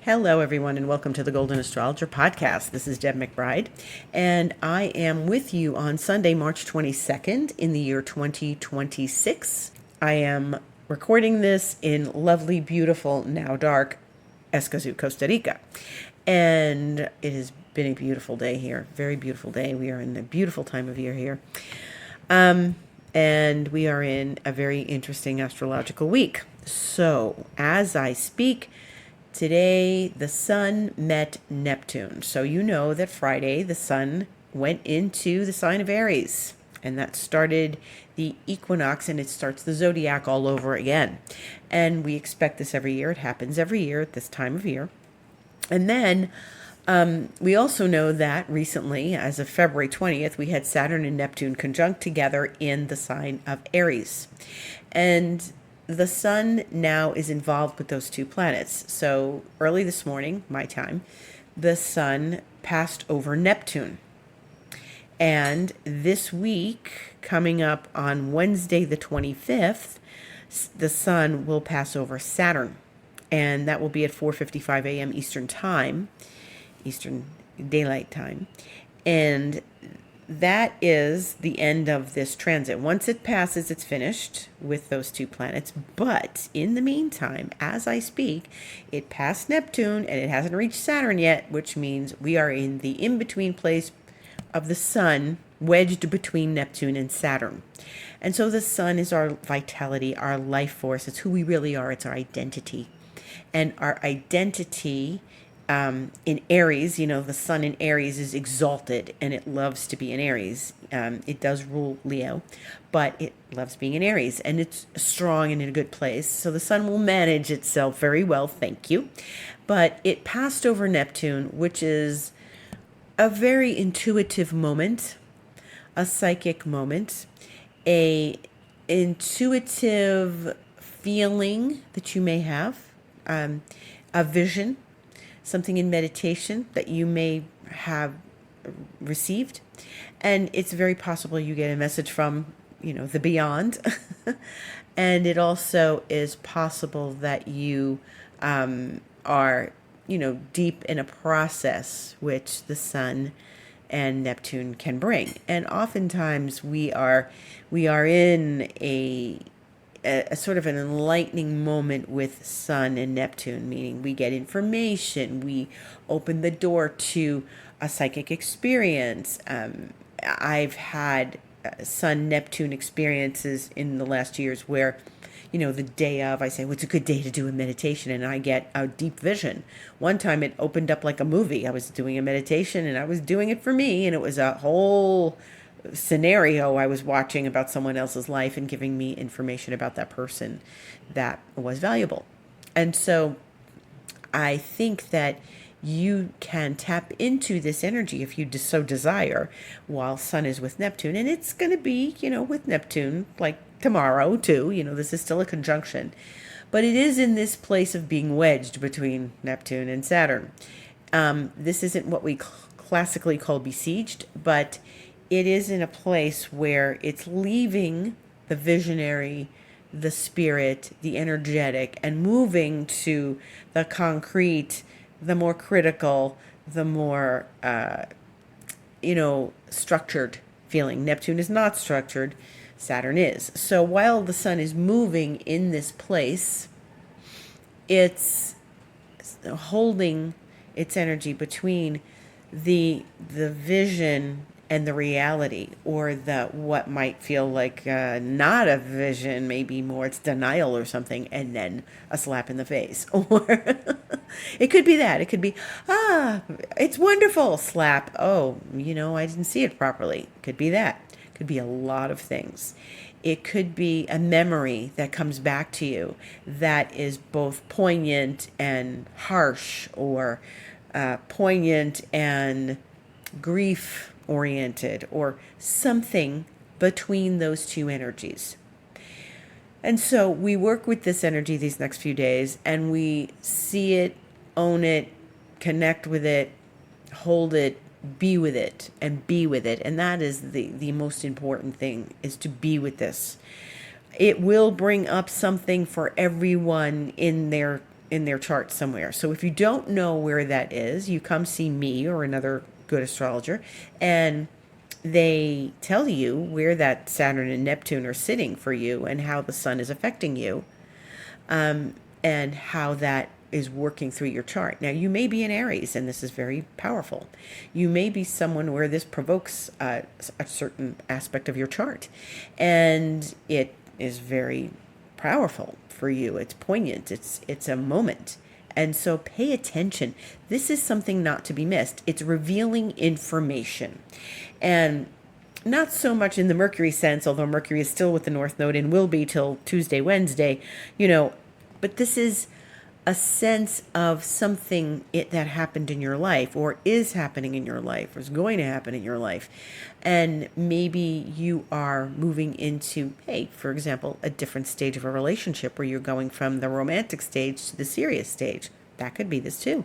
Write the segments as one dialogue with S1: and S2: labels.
S1: Hello, everyone, and welcome to the Golden Astrologer Podcast. This is Deb McBride, and I am with you on Sunday, March 22nd in the year 2026. I am recording this in lovely, beautiful, now dark Escazú, Costa Rica. And it has been a beautiful day here, very beautiful day. We are in a beautiful time of year here. And we are in a very interesting astrological week. So, as I speak, today, the Sun met Neptune. So you know that Friday, the Sun went into the sign of Aries. And that started the equinox, and it starts the zodiac all over again. And we expect this every year. It happens every year at this time of year. And then we also know that recently, as of February 20th, we had Saturn and Neptune conjunct together in the sign of Aries. And the Sun now is involved with those two planets. So early this morning, my time, the Sun passed over Neptune. And this week, coming up on Wednesday the 25th, the Sun will pass over Saturn. And that will be at 4:55 a.m. Eastern Time, Eastern Daylight Time. And that is the end of this transit. Once it passes, it's finished with those two planets. But in the meantime, as I speak, it passed Neptune and it hasn't reached Saturn yet, which means we are in the in-between place of the Sun, wedged between Neptune and Saturn. And so the Sun is our vitality, our life force. It's who we really are. It's our identity. And our identity in Aries, the Sun in Aries is exalted, and it loves to be in Aries. It does rule Leo, but it loves being in Aries, and it's strong and in a good place. So the Sun will manage itself very well, thank you. But it passed over Neptune, which is a very intuitive moment, a psychic moment, a intuitive feeling that you may have, a vision, something in meditation that you may have received. And it's very possible you get a message from, the beyond. And it also is possible that you are, deep in a process which the Sun and Neptune can bring. And oftentimes we are in a sort of an enlightening moment with Sun and Neptune, meaning we get information, we open the door to a psychic experience. I've had Sun-Neptune experiences in the last years where, the day of, I say, well, it's a good day to do a meditation, and I get a deep vision. One time it opened up like a movie. I was doing a meditation, and I was doing it for me, and it was a whole scenario I was watching about someone else's life and giving me information about that person that was valuable. And so I think that you can tap into this energy if you so desire while Sun is with Neptune. And it's going to be, with Neptune like tomorrow too. This is still a conjunction. But it is in this place of being wedged between Neptune and Saturn. This isn't what we classically call besieged, but it is in a place where it's leaving the visionary, the spirit, the energetic, and moving to the concrete, the more critical, the more, structured feeling. Neptune is not structured, Saturn is. So while the Sun is moving in this place, it's holding its energy between the vision and the reality, or the what might feel like not a vision, maybe more it's denial or something, and then a slap in the face. Or it could be that. It could be, it's wonderful, slap. Oh, I didn't see it properly. It could be that. It could be a lot of things. It could be a memory that comes back to you that is both poignant and harsh, or poignant and grief oriented, or something between those two energies. And so we work with this energy these next few days, and we see it, own it, connect with it, hold it, be with it, and be with it. And that is the most important thing, is to be with this. It will bring up something for everyone in their in their chart somewhere. So if you don't know where that is, you come see me or another good astrologer, and they tell you where that Saturn and Neptune are sitting for you and how the sun is affecting you, and how that is working through your chart. Now, you may be in Aries, and this is very powerful. You may be someone where this provokes a certain aspect of your chart, and it is very powerful for you. It's poignant. It's a moment. And so pay attention. This is something not to be missed. It's revealing information. And not so much in the Mercury sense, although Mercury is still with the North Node and will be till Tuesday, Wednesday, but this is a sense of something that happened in your life, or is happening in your life, or is going to happen in your life. And maybe you are moving into, for example, a different stage of a relationship where you're going from the romantic stage to the serious stage. That could be this too.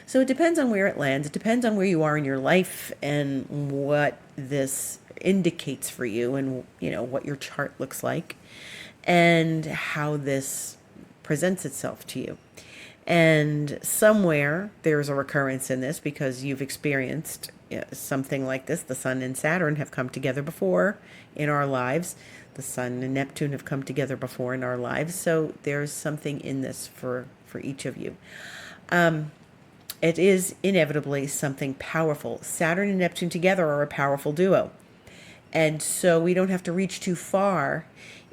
S1: So it depends on where it lands. It depends on where you are in your life and what this indicates for you, and what your chart looks like and how this presents itself to you. And somewhere there's a recurrence in this because you've experienced something like this. The Sun and Saturn have come together before in our lives. The Sun and Neptune have come together before in our lives. So there's something in this for each of you. It is inevitably something powerful. Saturn and Neptune together are a powerful duo. And so we don't have to reach too far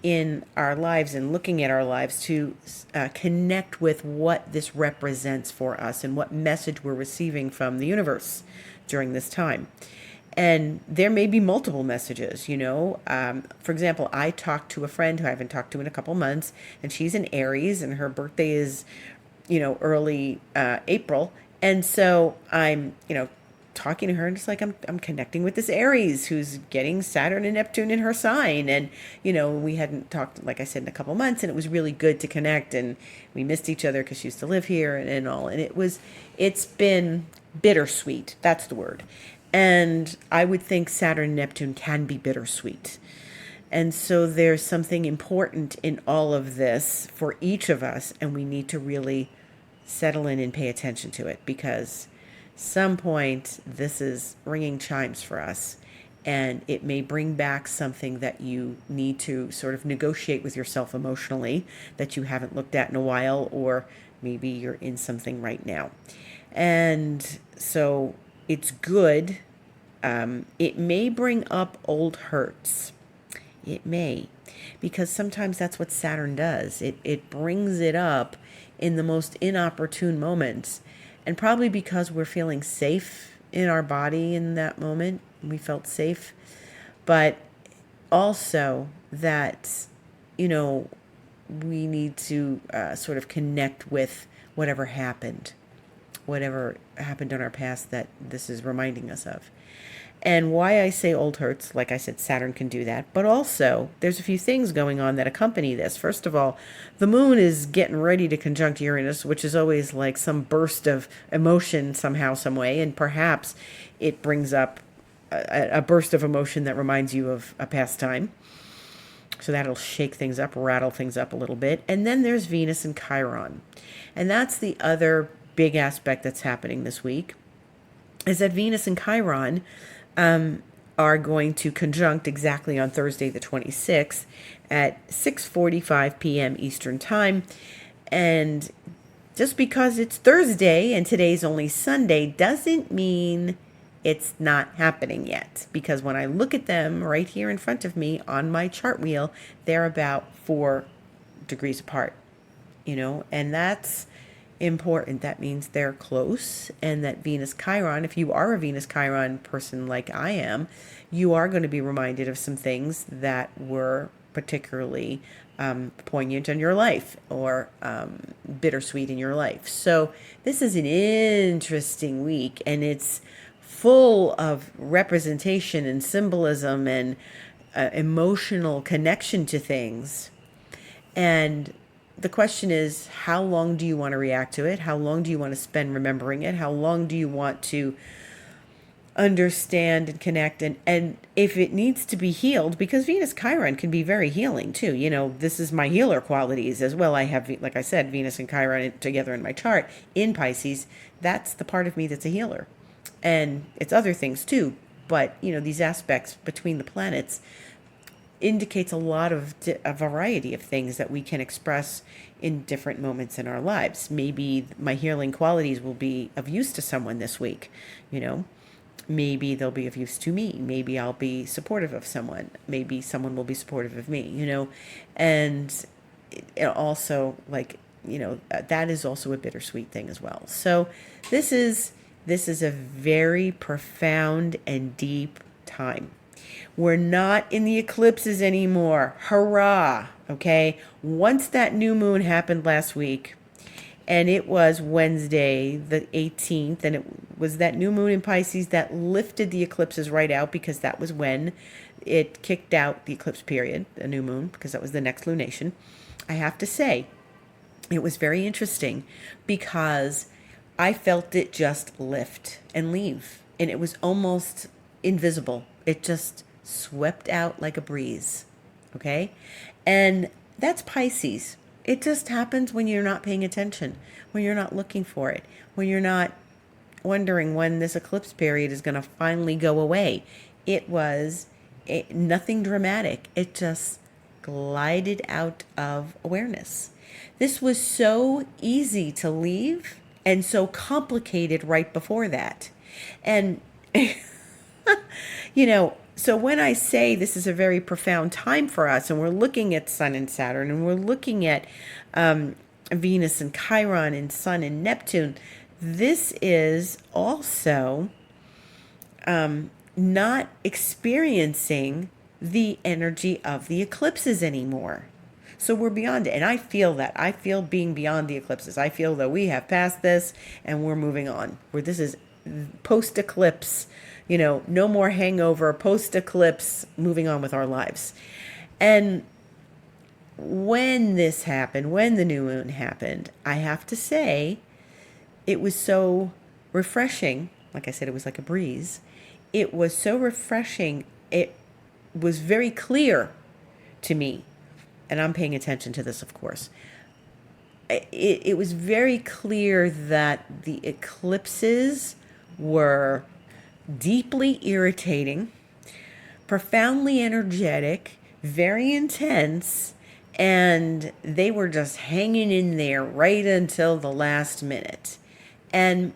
S1: in our lives and looking at our lives to connect with what this represents for us and what message we're receiving from the universe during this time. And there may be multiple messages, For example, I talked to a friend who I haven't talked to in a couple months, and she's an Aries, and her birthday is, early April. And so I'm, talking to her, and it's like I'm connecting with this Aries who's getting Saturn and Neptune in her sign, and we hadn't talked, like I said, in a couple months, and it was really good to connect, and we missed each other because she used to live here and all, and it's been bittersweet. That's the word. And I would think Saturn and Neptune can be bittersweet. And so there's something important in all of this for each of us, and we need to really settle in and pay attention to it, because some point this is ringing chimes for us, and it may bring back something that you need to sort of negotiate with yourself emotionally that you haven't looked at in a while, or maybe you're in something right now. And so it's good. It may bring up old hurts. It may, because sometimes that's what Saturn does. It brings it up in the most inopportune moments. And probably because we're feeling safe in our body in that moment, we felt safe. But also that, we need to sort of connect with whatever happened in our past that this is reminding us of. And why I say old hurts, like I said, Saturn can do that. But also, there's a few things going on that accompany this. First of all, the moon is getting ready to conjunct Uranus, which is always like some burst of emotion somehow, some way. And perhaps it brings up a burst of emotion that reminds you of a past time. So that'll shake things up, rattle things up a little bit. And then there's Venus and Chiron. And that's the other big aspect that's happening this week, is that Venus and Chiron are going to conjunct exactly on Thursday the 26th at 6:45 p.m. Eastern Time. And just because it's Thursday and today's only Sunday doesn't mean it's not happening yet. Because when I look at them right here in front of me on my chart wheel, they're about 4 degrees apart, and that's important. That means they're close, and that Venus Chiron, if you are a Venus Chiron person like I am, you are going to be reminded of some things that were particularly poignant in your life, or bittersweet in your life. So this is an interesting week, and it's full of representation and symbolism and emotional connection to things. And the question is, how long do you want to react to it? How long do you want to spend remembering it? How long do you want to understand and connect, and if it needs to be healed, because Venus Chiron can be very healing too. This is my healer qualities as well. I have, like I said, Venus and Chiron together in my chart in Pisces. That's the part of me that's a healer, and it's other things too. But these aspects between the planets indicates a lot of a variety of things that we can express in different moments in our lives. Maybe my healing qualities will be of use to someone this week. Maybe they'll be of use to me. Maybe I'll be supportive of someone. Maybe someone will be supportive of me, and it also, that is also a bittersweet thing as well. So this is a very profound and deep time. We're not in the eclipses anymore. Hurrah. Okay. Once that new moon happened last week, and it was Wednesday, the 18th, and it was that new moon in Pisces that lifted the eclipses right out, because that was when it kicked out the eclipse period, a new moon, because that was the next lunation. I have to say, it was very interesting because I felt it just lift and leave, and it was almost invisible. It just swept out like a breeze. Okay? And that's Pisces. It just happens when you're not paying attention, when you're not looking for it, when you're not wondering when this eclipse period is going to finally go away. It was nothing dramatic. It just glided out of awareness. This was so easy to leave and so complicated right before that. And, so when I say this is a very profound time for us, and we're looking at Sun and Saturn, and we're looking at Venus and Chiron and Sun and Neptune, this is also not experiencing the energy of the eclipses anymore. So we're beyond it. And I feel that. I feel being beyond the eclipses. I feel that we have passed this and we're moving on. Where this is post-eclipse, no more hangover, post-eclipse, moving on with our lives. And when this happened, when the new moon happened, I have to say, it was so refreshing. Like I said, it was like a breeze. It was so refreshing. It was very clear to me, and I'm paying attention to this, of course. It was very clear that the eclipses were deeply irritating, profoundly energetic, very intense, and they were just hanging in there right until the last minute. And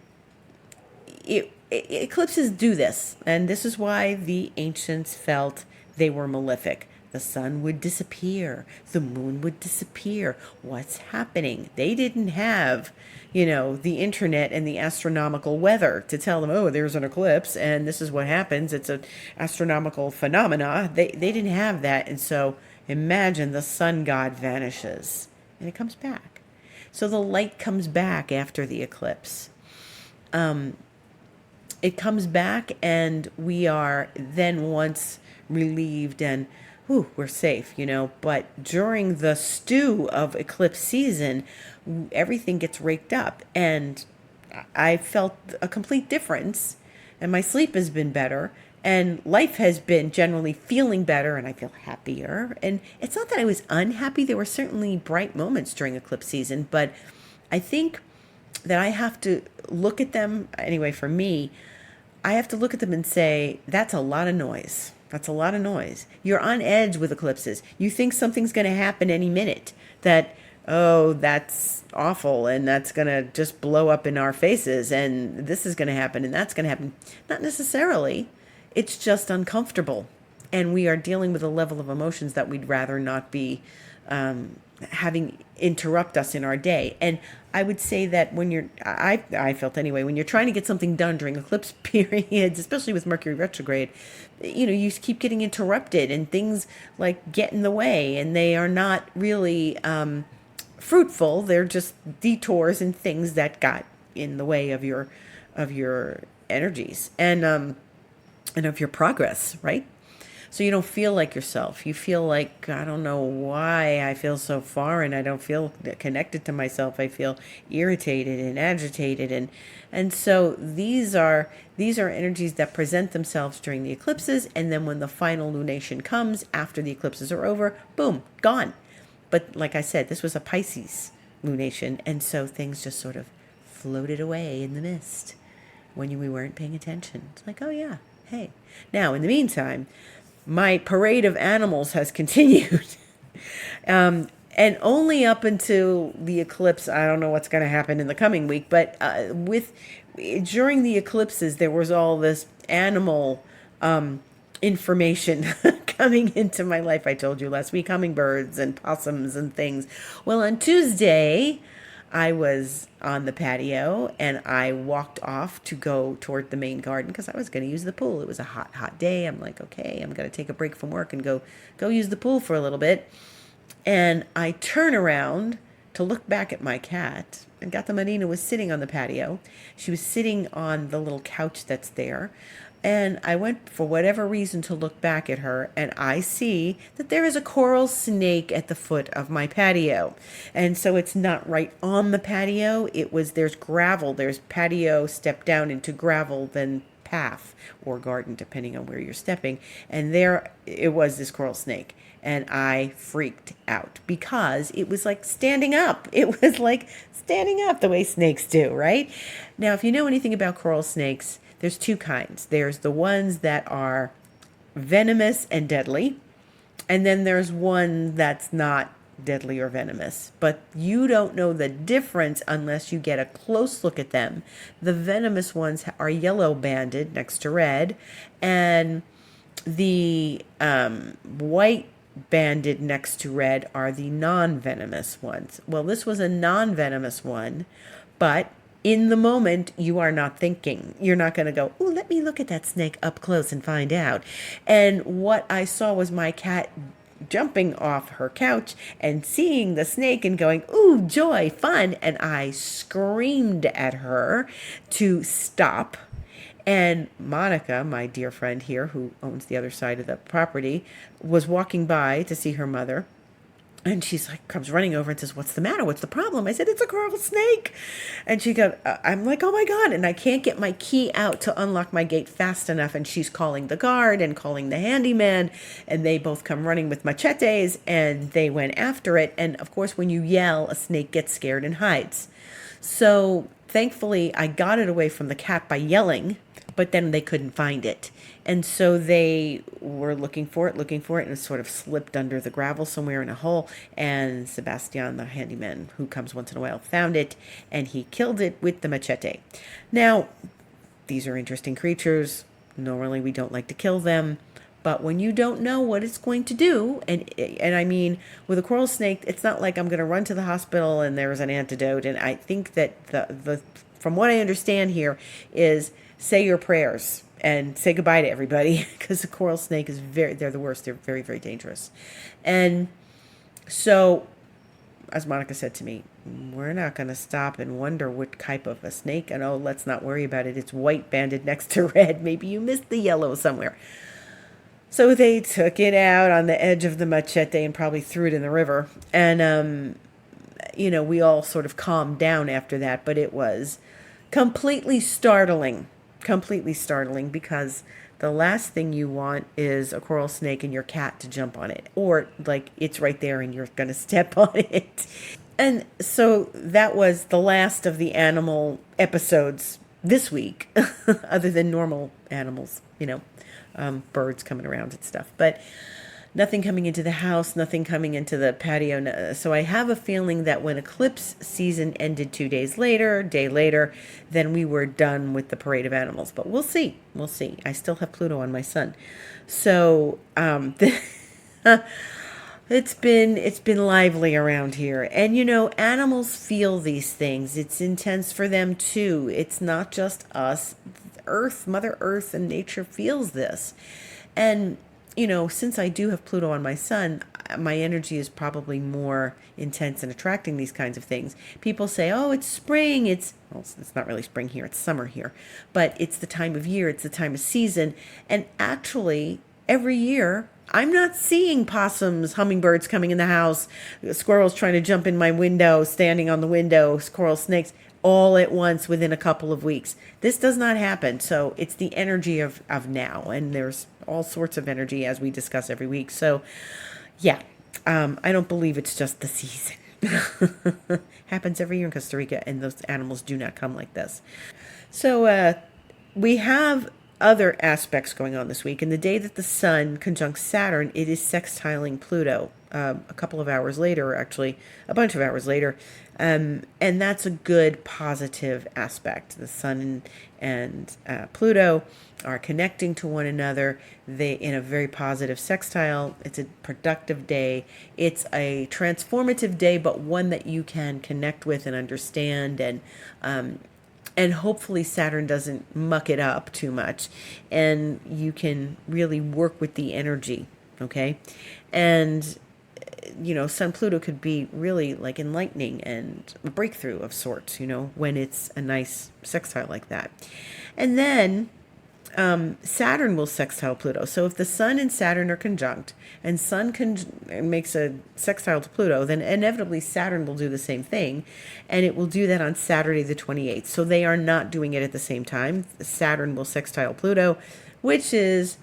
S1: eclipses do this, and this is why the ancients felt they were malefic. The sun would disappear. The moon would disappear. What's happening? They didn't have, the internet and the astronomical weather to tell them, oh, there's an eclipse and this is what happens. It's an astronomical phenomena. They didn't have that. And so imagine the sun god vanishes and it comes back. So the light comes back after the eclipse. It comes back and we are then once relieved and we're safe, but during the stew of eclipse season, everything gets raked up, and I felt a complete difference, and my sleep has been better, and life has been generally feeling better, and I feel happier. And it's not that I was unhappy. There were certainly bright moments during eclipse season, but I think that I have to look at them, anyway, for me, I have to look at them and say, that's a lot of noise. That's a lot of noise. You're on edge with eclipses. You think something's going to happen any minute, that, oh, that's awful, and that's going to just blow up in our faces, and this is going to happen, and that's going to happen. Not necessarily. It's just uncomfortable, and we are dealing with a level of emotions that we'd rather not be having interrupt us in our day. And I would say that when I felt anyway, when you're trying to get something done during eclipse periods, especially with Mercury retrograde, you keep getting interrupted and things like get in the way, and they are not really fruitful. They're just detours and things that got in the way of your energies and of your progress, right? So you don't feel like yourself. You feel like, I don't know why I feel so foreign. I don't feel connected to myself. I feel irritated and agitated, and so these are energies that present themselves during the eclipses, and then when the final lunation comes after the eclipses are over, boom, gone. But like I said, this was a Pisces lunation, and so things just sort of floated away in the mist when we weren't paying attention. It's like, oh yeah, hey. Now, in the meantime, my parade of animals has continued. And only up until the eclipse. I don't know what's going to happen in the coming week, but during the eclipses, there was all this animal information coming into my life. I told you last week, hummingbirds and possums and things. Well, on Tuesday, I was on the patio and I walked off to go toward the main garden because I was going to use the pool. It was a hot, hot day. I'm like, okay, I'm going to take a break from work and go use the pool for a little bit. And I turn around to look back at my cat, and Gata Marina was sitting on the patio. She was sitting on the little couch that's there. And I went, for whatever reason, to look back at her, and I see that there is a coral snake at the foot of my patio. And so it's not right on the patio. There's gravel. There's patio, step down into gravel, then path or garden, depending on where you're stepping. And there it was, this coral snake. And I freaked out because it was like standing up. It was like standing up the way snakes do, right? Now, if you know anything about coral snakes, there's two kinds. There's the ones that are venomous and deadly, and then there's one that's not deadly or venomous. But you don't know the difference unless you get a close look at them. The venomous ones are yellow banded next to red, and the white banded next to red are the non-venomous ones. Well, this was a non-venomous one, but in the moment, you are not thinking. You're not going to go, oh, let me look at that snake up close and find out. And what I saw was my cat jumping off her couch and seeing the snake and going, ooh, joy, fun. And I screamed at her to stop. And Monica, my dear friend here, who owns the other side of the property, was walking by to see her mother. And she's like, comes running over and says, what's the matter? What's the problem? I said, it's a coral snake. And she goes, I'm like, oh my God. And I can't get my key out to unlock my gate fast enough. And she's calling the guard and calling the handyman. And they both come running with machetes and they went after it. And of course, when you yell, a snake gets scared and hides. So thankfully, I got it away from the cat by yelling, but then they couldn't find it. And so they were looking for it, and it sort of slipped under the gravel somewhere in a hole. And Sebastian, the handyman who comes once in a while, found it, and he killed it with the machete. Now, these are interesting creatures. Normally, we don't like to kill them. But when you don't know what it's going to do, and I mean, with a coral snake, it's not like I'm going to run to the hospital and there's an antidote. And I think that the from what I understand here is say your prayers and say goodbye to everybody, because the coral snake is they're the worst. They're very, very dangerous. And so, as Monica said to me, we're not going to stop and wonder what type of a snake. And oh, let's not worry about it. It's white banded next to red. Maybe you missed the yellow somewhere. So they took it out on the edge of the machete and probably threw it in the river. And, we all sort of calmed down after that. But it was completely startling because the last thing you want is a coral snake and your cat to jump on it, or like it's right there and you're going to step on it. And so that was the last of the animal episodes this week, other than normal animals, birds coming around and stuff, but nothing coming into the house, nothing coming into the patio. So I have a feeling that when eclipse season ended 2 days later, day later, then we were done with the parade of animals. But we'll see. I still have Pluto on my sun. So it's been lively around here. And animals feel these things. It's intense for them too. It's not just us. Earth, Mother Earth and nature feels this. And since I do have Pluto on my sun, my energy is probably more intense in attracting these kinds of things. People say, oh, it's spring. It's not really spring here. It's summer here. But it's the time of year. It's the time of season. And actually, every year, I'm not seeing possums, hummingbirds coming in the house, squirrels trying to jump in my window, standing on the window, squirrel snakes, all at once within a couple of weeks. This does not happen. So it's the energy of now. And there's all sorts of energy as we discuss every week. So yeah, I don't believe it's just the season. Happens every year in Costa Rica, and those animals do not come like this. So we have other aspects going on this week. And the day that the sun conjuncts Saturn, it is sextiling Pluto a couple of hours later, actually, a bunch of hours later. And that's a good positive aspect. The sun and Pluto are connecting to one another. They in a very positive sextile. It's a productive day. It's a transformative day, but one that you can connect with and understand, and hopefully Saturn doesn't muck it up too much, and you can really work with the energy, okay? And Sun Pluto could be really like enlightening and a breakthrough of sorts, when it's a nice sextile like that. And then Saturn will sextile Pluto. So if the Sun and Saturn are conjunct, and Sun makes a sextile to Pluto, then inevitably Saturn will do the same thing, and it will do that on Saturday the 28th. So they are not doing it at the same time. Saturn will sextile Pluto, which is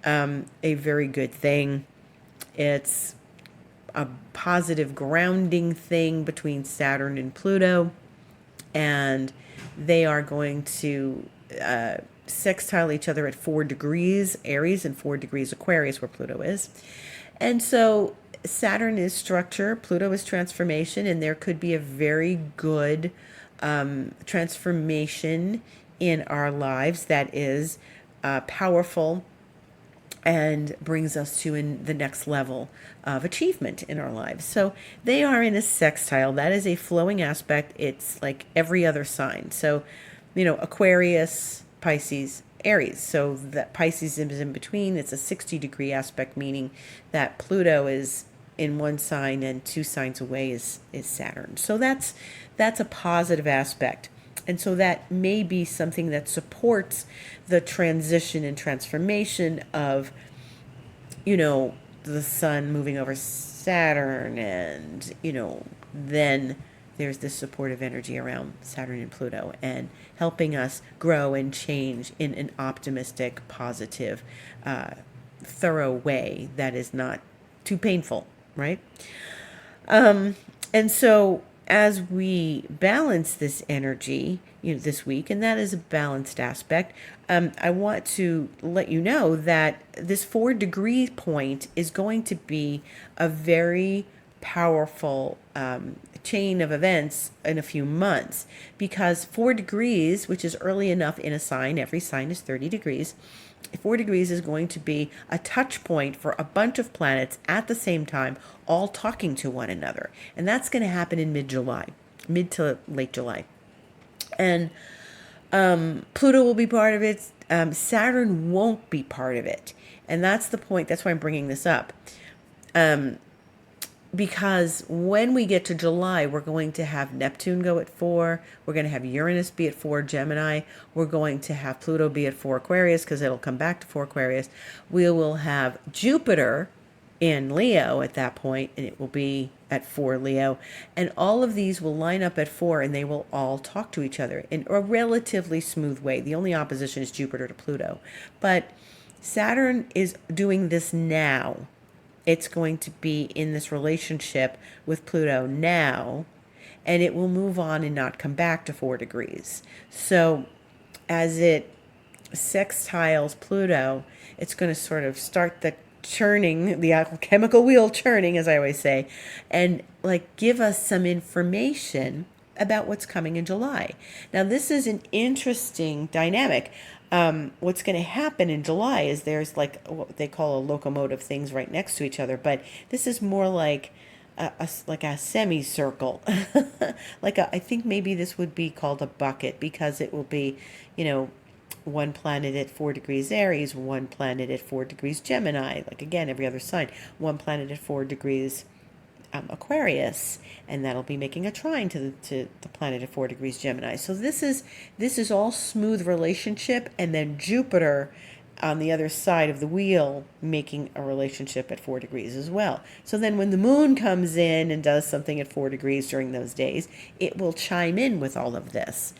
S1: a very good thing. It's a positive grounding thing between Saturn and Pluto, and they are going to sextile each other at 4 degrees Aries and 4 degrees Aquarius, where Pluto is. And so Saturn is structure, Pluto is transformation, and there could be a very good transformation in our lives that is powerful and brings us to the next level of achievement in our lives. So they are in a sextile. That is a flowing aspect. It's like every other sign. So, Aquarius, Pisces, Aries. So that Pisces is in between. It's a 60-degree aspect, meaning that Pluto is in one sign and 2 signs away is Saturn. So that's a positive aspect. And so that may be something that supports the transition and transformation of, the sun moving over Saturn, and, then there's this supportive energy around Saturn and Pluto and helping us grow and change in an optimistic, positive, thorough way that is not too painful, right? And so as we balance this energy, this week, and that is a balanced aspect, I want to let you know that this 4-degree point is going to be a very powerful chain of events in a few months, because 4 degrees, which is early enough in a sign, every sign is 30 degrees, 4 degrees is going to be a touch point for a bunch of planets at the same time, all talking to one another. And that's going to happen in mid to late July. And Pluto will be part of it. Saturn won't be part of it. And that's the point. That's why I'm bringing this up. Because when we get to July, we're going to have Neptune go at 4. We're going to have Uranus be at 4 Gemini. We're going to have Pluto be at 4 Aquarius, because it'll come back to 4 Aquarius. We will have Jupiter in Leo at that point, and it will be at 4 Leo. And all of these will line up at 4, and they will all talk to each other in a relatively smooth way. The only opposition is Jupiter to Pluto. But Saturn is doing this now. It's going to be in this relationship with Pluto now, and it will move on and not come back to 4 degrees. So as it sextiles Pluto, it's going to sort of start the churning, the chemical wheel churning, as I always say, and give us some information about what's coming in July. Now, this is an interesting dynamic. What's going to happen in July is there's what they call a locomotive, things right next to each other, but this is more like a semicircle. I think maybe this would be called a bucket, because it will be, one planet at 4 degrees Aries, one planet at 4 degrees Gemini, again, every other sign, one planet at 4 degrees Aquarius, and that'll be making a trine to the planet at 4 degrees Gemini. So this is all smooth relationship, and then Jupiter on the other side of the wheel making a relationship at 4 degrees as well. So then when the moon comes in and does something at 4 degrees during those days, it will chime in with all of this.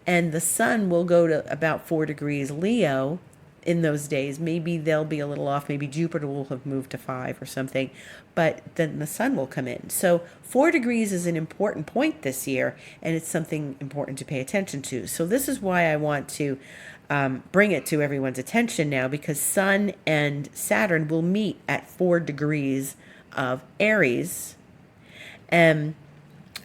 S1: And the sun will go to about 4 degrees Leo in those days. Maybe they'll be a little off. Maybe Jupiter will have moved to 5 or something, but then the sun will come in. So 4 degrees is an important point this year, and it's something important to pay attention to. So this is why I want to bring it to everyone's attention now, because Sun and Saturn will meet at 4 degrees of Aries, and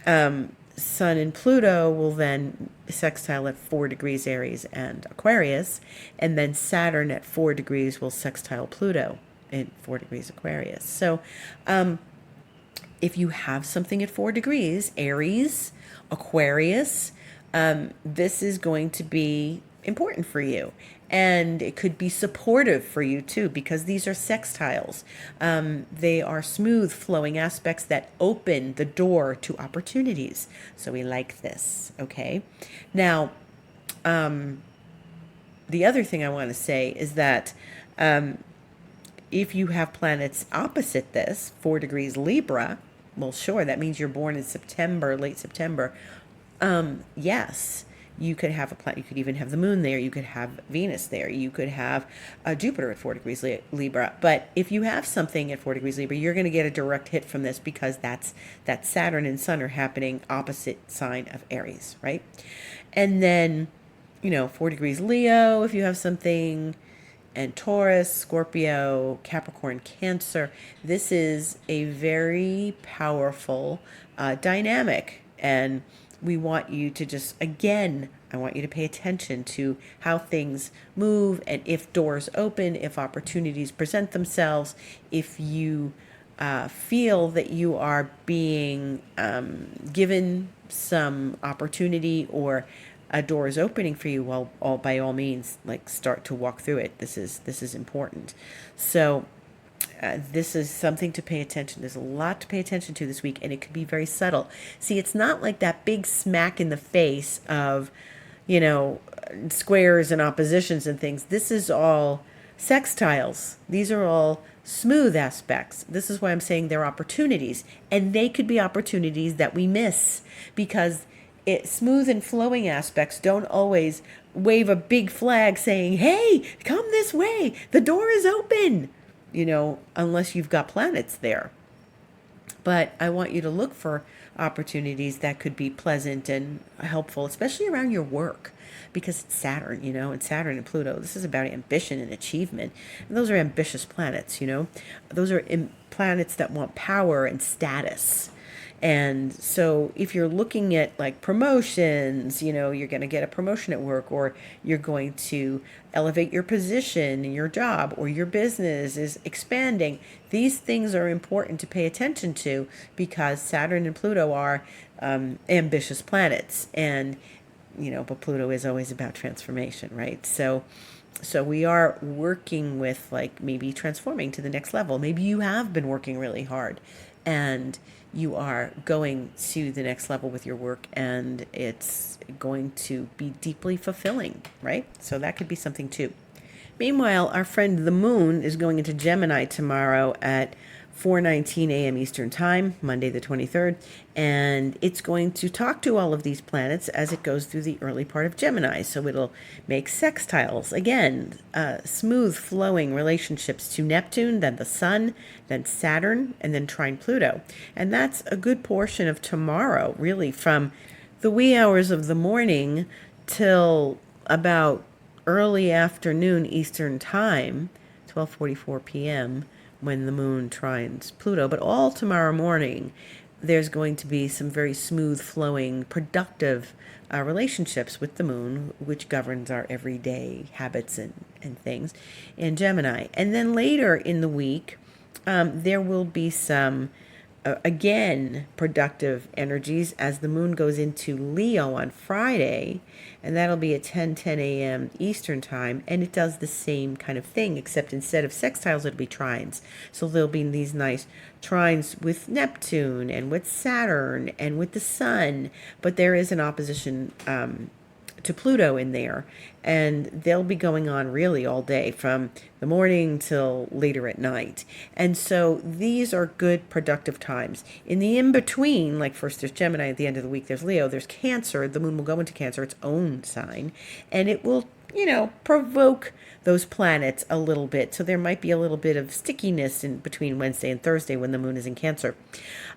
S1: Sun and Pluto will then sextile at 4 degrees Aries and Aquarius, and then Saturn at 4 degrees will sextile Pluto in 4 degrees Aquarius. So if you have something at 4 degrees, Aries, Aquarius, this is going to be important for you, and it could be supportive for you too, because these are sextiles. They are smooth flowing aspects that open the door to opportunities. So we like this. Okay, now the other thing I want to say is that if you have planets opposite this, 4 degrees Libra, well, sure, that means you're born in September, late September. Yes, you could have a planet. You could even have the moon there. You could have Venus there. You could have Jupiter at 4 degrees Libra. But if you have something at 4 degrees Libra, you're going to get a direct hit from this, because that Saturn and Sun are happening opposite sign of Aries, right? And then, 4 degrees Leo, if you have something, and Taurus, Scorpio, Capricorn, Cancer. This is a very powerful dynamic, and we want you to just, again, I want you to pay attention to how things move, and if doors open, if opportunities present themselves, if you feel that you are being given some opportunity, or a door is opening for you, well, by all means, start to walk through it. This is important. So this is something to pay attention. There's a lot to pay attention to this week, and it could be very subtle. See, it's not like that big smack in the face of, squares and oppositions and things. This is all sextiles. These are all smooth aspects. This is why I'm saying they're opportunities, and they could be opportunities that we miss, because smooth and flowing aspects don't always wave a big flag saying, hey, come this way, the door is open, unless you've got planets there. But I want you to look for opportunities that could be pleasant and helpful, especially around your work, because it's Saturn, and Saturn and Pluto. This is about ambition and achievement. And those are ambitious planets, Those are planets that want power and status. And so if you're looking at promotions, you're going to get a promotion at work, or you're going to elevate your position in your job, or your business is expanding. These things are important to pay attention to, because Saturn and Pluto are ambitious planets. And, but Pluto is always about transformation, right? So we are working with maybe transforming to the next level. Maybe you have been working really hard, and you are going to the next level with your work, and it's going to be deeply fulfilling, right? So that could be something too. Meanwhile, our friend the moon is going into Gemini tomorrow at 4:19 a.m. Eastern Time, Monday the 23rd, and it's going to talk to all of these planets as it goes through the early part of Gemini. So it'll make sextiles, again, smooth flowing relationships to Neptune, then the Sun, then Saturn, and then trine Pluto. And that's a good portion of tomorrow, really, from the wee hours of the morning till about early afternoon Eastern Time, 12:44 p.m., when the moon trines Pluto. But all tomorrow morning, there's going to be some very smooth flowing, productive relationships with the moon, which governs our everyday habits and things in Gemini. And then later in the week, there will be some, again, productive energies as the moon goes into Leo on Friday, and that'll be at 10:10 a.m. Eastern Time, and it does the same kind of thing, except instead of sextiles, it'll be trines. So there'll be these nice trines with Neptune and with Saturn and with the Sun, but there is an opposition to Pluto in there, and they'll be going on really all day from the morning till later at night. And so these are good productive times. In the in between, like first there's Gemini, at the end of the week there's Leo, there's Cancer. The moon will go into Cancer, its own sign, and it will, provoke those planets a little bit. So there might be a little bit of stickiness in between Wednesday and Thursday when the moon is in Cancer.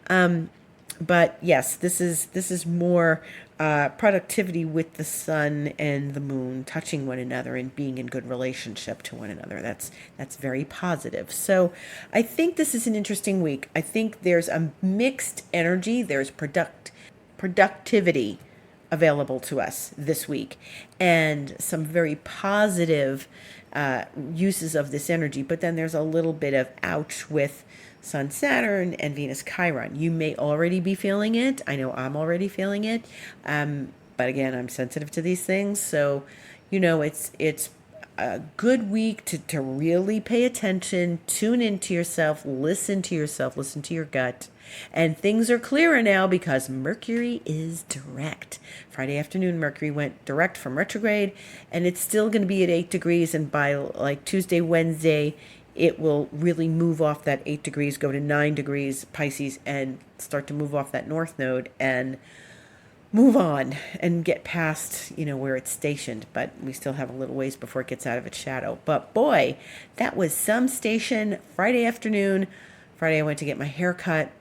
S1: But yes, this is more productivity with the sun and the moon touching one another and being in good relationship to one another. That's very positive. So I think this is an interesting week. I think there's a mixed energy. There's productivity available to us this week, and some very positive uses of this energy. But then there's a little bit of ouch with Sun, Saturn, and Venus, Chiron. You may already be feeling it. I know I'm already feeling it. But again, I'm sensitive to these things. So, it's a good week to really pay attention, tune into yourself, listen to your gut. And things are clearer now because Mercury is direct. Friday afternoon, Mercury went direct from retrograde, and it's still going to be at 8 degrees. And by like Tuesday, Wednesday, it will really move off that 8 degrees, go to 9 degrees Pisces, and start to move off that north node and move on and get past, where it's stationed. But we still have a little ways before it gets out of its shadow. But boy, that was some station. Friday afternoon. Friday I went to get my hair cut.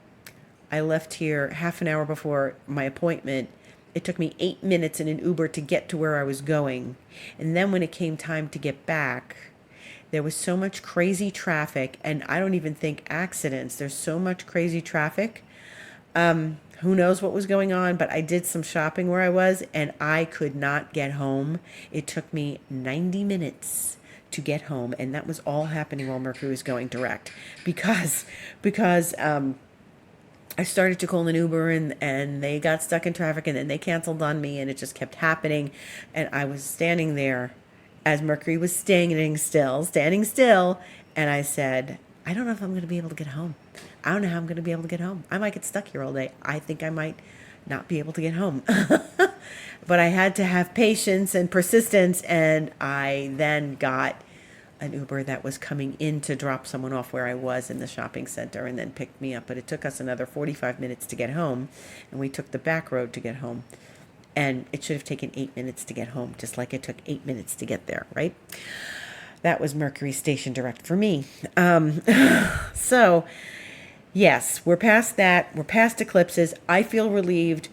S1: I left here half an hour before my appointment. It took me 8 minutes in an Uber to get to where I was going. And then when it came time to get back, there was so much crazy traffic, and I don't even think accidents. There's so much crazy traffic. Who knows what was going on, but I did some shopping where I was, and I could not get home. It took me 90 minutes to get home, and that was all happening while Mercury was going direct. Because I started to call an Uber, and they got stuck in traffic, and then they canceled on me, and it just kept happening. And I was standing there as Mercury was standing still, and I said, I don't know if I'm going to be able to get home. I don't know how I'm going to be able to get home. I might get stuck here all day. I think I might not be able to get home. But I had to have patience and persistence, and I then got an Uber that was coming in to drop someone off where I was in the shopping center, and then picked me up. But it took us another 45 minutes to get home, and we took the back road to get home. And it should have taken 8 minutes to get home, just like it took 8 minutes to get there, right? That was Mercury station direct for me. So, yes, we're past that. We're past eclipses. I feel relieved.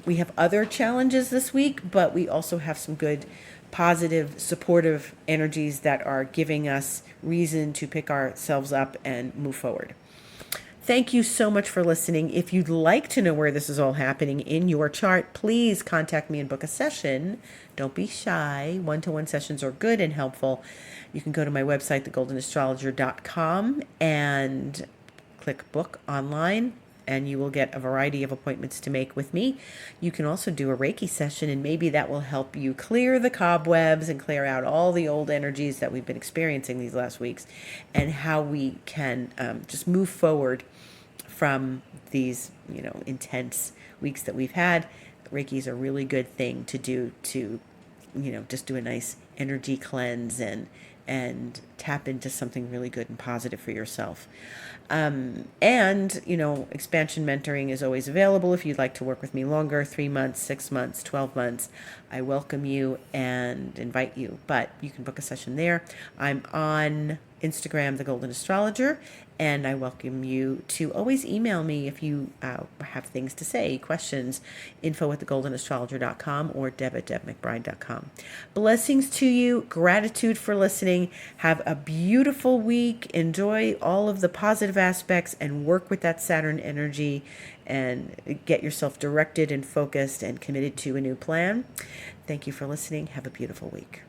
S1: We have other challenges this week, but we also have some good, positive, supportive energies that are giving us reason to pick ourselves up and move forward. Thank you so much for listening. If you'd like to know where this is all happening in your chart, please contact me and book a session. Don't be shy. One-to-one sessions are good and helpful. You can go to my website, thegoldenastrologer.com, and click book online, and you will get a variety of appointments to make with me. You can also do a Reiki session, and maybe that will help you clear the cobwebs and clear out all the old energies that we've been experiencing these last weeks, and how we can just move forward from these, intense weeks that we've had. Reiki is a really good thing to do to, just do a nice energy cleanse and tap into something really good and positive for yourself. And, expansion mentoring is always available if you'd like to work with me longer, 3 months, 6 months, 12 months. I welcome you and invite you, but you can book a session there. I'm on Instagram, The Golden Astrologer, and I welcome you to always email me if you have things to say, questions, info@thegoldenastrologer.com or deb@debmcbride.com. Blessings to you. Gratitude for listening. Have a beautiful week. Enjoy all of the positive aspects and work with that Saturn energy and get yourself directed and focused and committed to a new plan. Thank you for listening. Have a beautiful week.